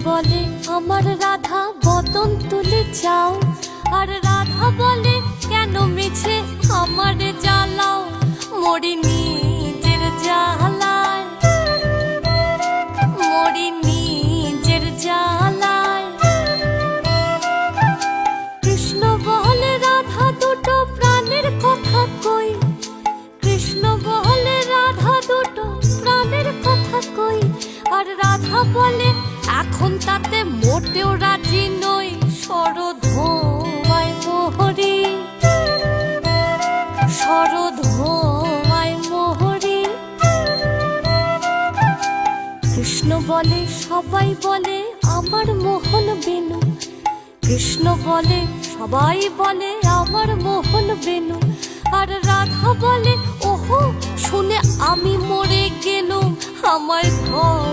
বলে আমার রাধা বদন তুলে যাও, আর রাধা বলে কেন মিছে আমারে জ্বালাও। মরি নিজের জ্বালায়, মরি নিজের জ্বালায়। কৃষ্ণ বলে রাধা দুটো প্রাণের কথা কই, কৃষ্ণ বলে রাধা দুটো প্রাণের কথা কই, আর রাধা বলে এখন তাতে মোটেও রাজি নই। শরধোয়ায় মোহরি, শরধোয়ায় মোহরি। কৃষ্ণ বলে সবাই বলে আমার মোহন বেনু, কৃষ্ণ বলে সবাই বলে আমার মোহন বেনু, আর রাধা বলে ওহো শুনে আমি মরে গেলুম, আমার ঘর